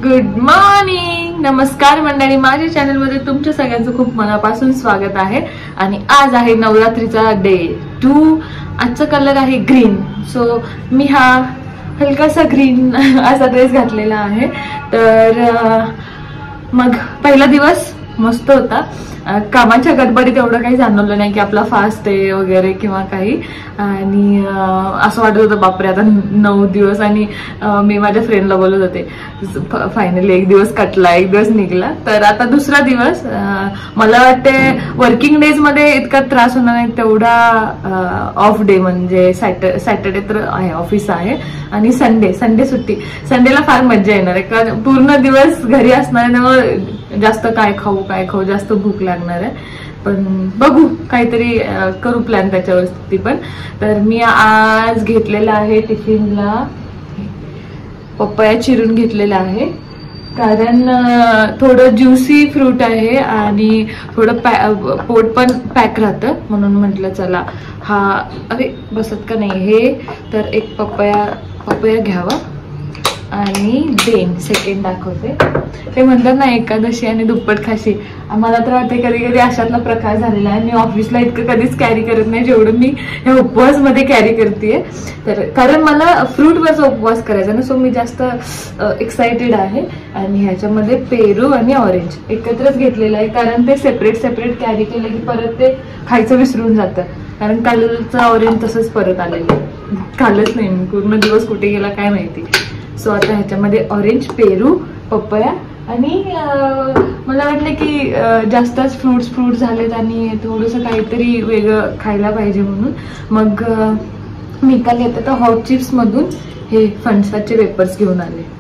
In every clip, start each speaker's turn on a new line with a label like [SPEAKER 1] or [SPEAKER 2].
[SPEAKER 1] Good morning, नमस्कार मंडळी. माझ्या चॅनल मध्ये तुमच्या सगळ्यांचं खूप मनापासून स्वागत आहे. आणि आज आहे नवरात्रीचा डे 2. आजचा कलर आहे ग्रीन. सो मी हा हलकासा ग्रीन असा ड्रेस घातलेला आहे. तर मग पहिला दिवस मस्त होता. कामाच्या गडबडीत एवढं काही जाणवलं नाही की आपला फास्ट आहे वगैरे किंवा काही. आणि असं वाटत होतं बापरे आता 9 दिवस. आणि मी माझ्या फ्रेंडला बोलत होते फायनली एक दिवस कटला, एक दिवस निघला. तर आता दुसरा दिवस. मला वाटते वर्किंग डेज मध्ये इतका त्रास होणार नाही तेवढा ऑफ डे म्हणजे सॅटर्डे तर आहे, ऑफिस आहे. आणि संडे सुट्टी. संडेला फार मजा येणार आहे कारण पूर्ण दिवस घरी असणार आहे. त्यामुळे जास्त काय खाऊ जास्त भूक लागणार आहे. पण बघू काहीतरी करू प्लॅन त्याच्यावरती पण. तर मी आज घेतलेला आहे टिफिनला पपया चिरून घेतलेला आहे कारण थोडं ज्युसी फ्रूट आहे आणि थोडं पोट पण पॅक राहतं म्हणून म्हटलं चला हा अरे बसत का नाही हे. तर एक पपया घ्यावा आणि देन सेकंड दाखवते. ते म्हणतात ना एकादशी आणि दुप्पट खाशी. मला तर वाटते कधी कधी अशातला प्रकार झालेला आहे. मी ऑफिसला इतकं कधीच कॅरी करत नाही जेवढं मी या उपवासमध्ये कॅरी करते. तर कारण मला फ्रूटवरचा उपवास करायचा ना, सो मी जास्त एक्साइटेड आहे. आणि ह्याच्यामध्ये पेरू आणि ऑरेंज एकत्रच घेतलेलं आहे कारण ते सेपरेट कॅरी केलं की परत ते खायचं विसरून जातं. कारण कालचं ऑरेंज तसंच परत आलेलं, कालच नाही पूर्ण दिवस कुठे गेला काय माहिती. सो आता ह्याच्यामध्ये ऑरेंज, पेरू, पपया आणि मला वाटलं की जास्तच फ्रूट झालेत आणि थोडंसं काहीतरी वेगळं खायला पाहिजे म्हणून मग मी काल येतं तर हॉट चिप्स मधून हे फणसाचे वेपर्स घेऊन आले.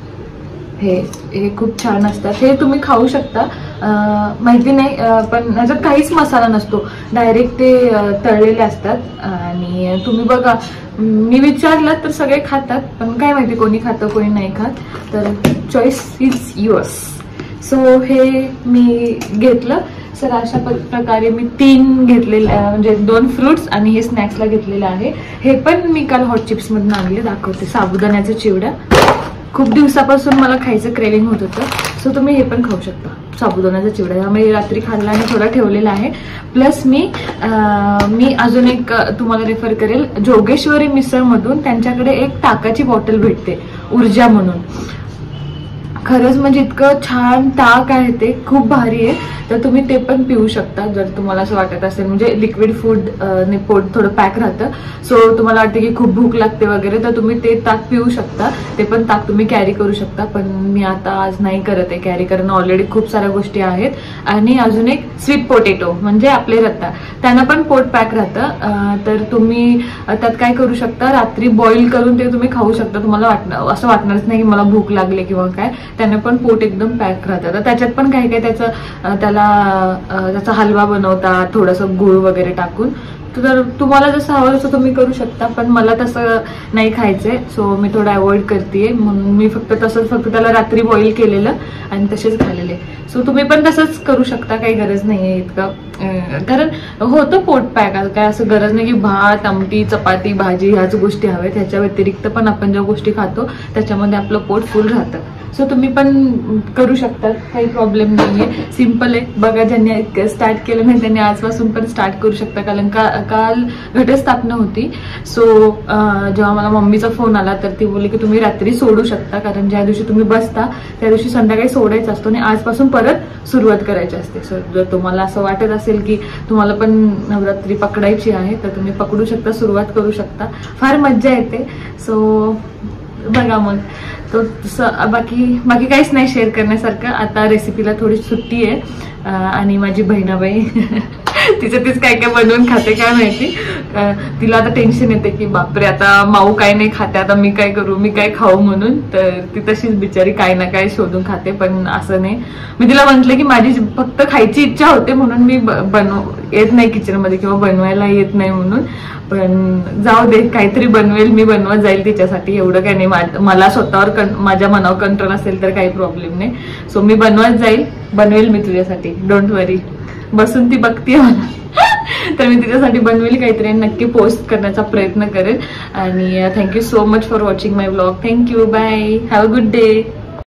[SPEAKER 1] हे खूप छान असतात. हे तुम्ही खाऊ शकता. माहिती नाही पण ह्याच्यात काहीच मसाला नसतो, डायरेक्ट ते तळलेले असतात. आणि तुम्ही बघा मी विचारलं तर सगळे खातात पण काय माहिती कोणी खातं कोणी नाही खात. तर चॉईस इज युअर्स. सो हे मी घेतलं. सर अशा प्रकारे मी 3 घेतलेले म्हणजे 2 फ्रुट्स आणि हे स्नॅक्सला घेतलेलं आहे. हे पण मी काल हॉट चिप्स मधून आणले. दाखवते साबुदाण्याचा चिवडा. खूप दिवसापासून मला खायचं क्रेविंग होत होतं. सो तुम्ही हे पण खाऊ शकता साबुदाण्याचा चिवडा. यामुळे रात्री खाल्ला आणि थोडा ठेवलेला आहे. प्लस मी अजून एक तुम्हाला रेफर करेल जोगेश्वरी मिसळ मधून. त्यांच्याकडे एक ताकाची बॉटल भेटते ऊर्जा म्हणून. खरंच म्हणजे इतकं छान ताक आहे ते, खूप भारी आहे. तर तुम्ही ते पण पिऊ शकता जर तुम्हाला असं वाटत असेल. म्हणजे लिक्विड फूड ने पोट थोडं पॅक राहतं. सो तुम्हाला वाटतं की खूप भूक लागते वगैरे तर तुम्ही ते ताक पिऊ शकता. ते पण ताक तुम्ही कॅरी करू शकता. पण मी आता आज नाही करत आहे कॅरी कारण ऑलरेडी खूप साऱ्या गोष्टी आहेत. आणि अजून एक स्वीट पोटॅटो म्हणजे आपले रत्ता, त्यांना पण पोट पॅक राहतं. तर तुम्ही त्यात काय करू शकता, रात्री बॉईल करून ते तुम्ही खाऊ शकता. तुम्हाला असं वाटणारच नाही की मला भूक लागली किंवा काय. त्याने पण पोट एकदम पॅक राहतं. तर त्याच्यात पण काही त्याचा हलवा बनवतात थोडंसं गुळ वगैरे टाकून. तर तुम्हाला जसं हवं तसं तुम्ही करू शकता. पण मला तसं नाही खायचंय सो मी थोडं अवॉइड करतेय. म्हणून मी फक्त त्याला रात्री बॉईल केलेलं आणि तसेच खाल्लेले. सो तुम्ही पण तसंच करू शकता, काही गरज नाहीये इतकं. कारण होतं पोट पॅक. काय असं गरज नाही की भात आमटी चपाती भाजी ह्याच गोष्टी हव्यात. ह्याच्या व्यतिरिक्त पण आपण ज्या गोष्टी खातो त्याच्यामध्ये आपलं पोट फुल राहतं. सो तुम्ही पण करू शकता, काही प्रॉब्लेम नाहीये. सिम्पल आहे. बघा ज्यांनी स्टार्ट केलं नाही त्यांनी आजपासून पण स्टार्ट करू शकता. कारण काल घटस्थापना होती. सो जेव्हा मला मम्मीचा फोन आला तर ती बोलली की तुम्ही रात्री सोडू शकता कारण ज्या दिवशी तुम्ही बसता त्या दिवशी संध्याकाळी सोडायचं असतो आणि आजपासून परत सुरुवात करायची असते. सो जर तुम्हाला असं वाटत असेल की तुम्हाला पण नवरात्री पकडायची आहे तर तुम्ही पकडू शकता, सुरुवात करू शकता. फार मज्जा येते. सो बघा मग तो बाकी काहीच नाही शेअर करण्यासारखं. आता रेसिपीला थोडी सुट्टी आहे आणि माझी बहिणाबाई तिचं तीच काय बनवून खाते काय माहिती. तिला आता टेन्शन येते की बापरे आता माऊ काय नाही खाते, आता मी काय करू, मी काय खाऊ म्हणून. तर ती तशीच बिचारी काय ना काय शोधून खाते. पण असं नाही, मी तिला म्हटलं की माझी फक्त खायची इच्छा होते म्हणून मी येत नाही किचनमध्ये किंवा बनवायला येत नाही म्हणून. पण जाऊ दे, काहीतरी बनवेल मी, बनवत जाईल तिच्यासाठी. एवढं काही नाही. मला स्वतःवर माझ्या मनावर कंट्रोल असेल तर काही प्रॉब्लेम नाही. सो मी बनवत जाईल, बनवेल मी तुझ्यासाठी, डोंट वरी. बसून ती बघते मला तर मी तिच्यासाठी बनवेल काहीतरी, नक्की पोस्ट करण्याचा प्रयत्न करेल. आणि thank you so much for watching my vlog. Thank you, bye, have a good day.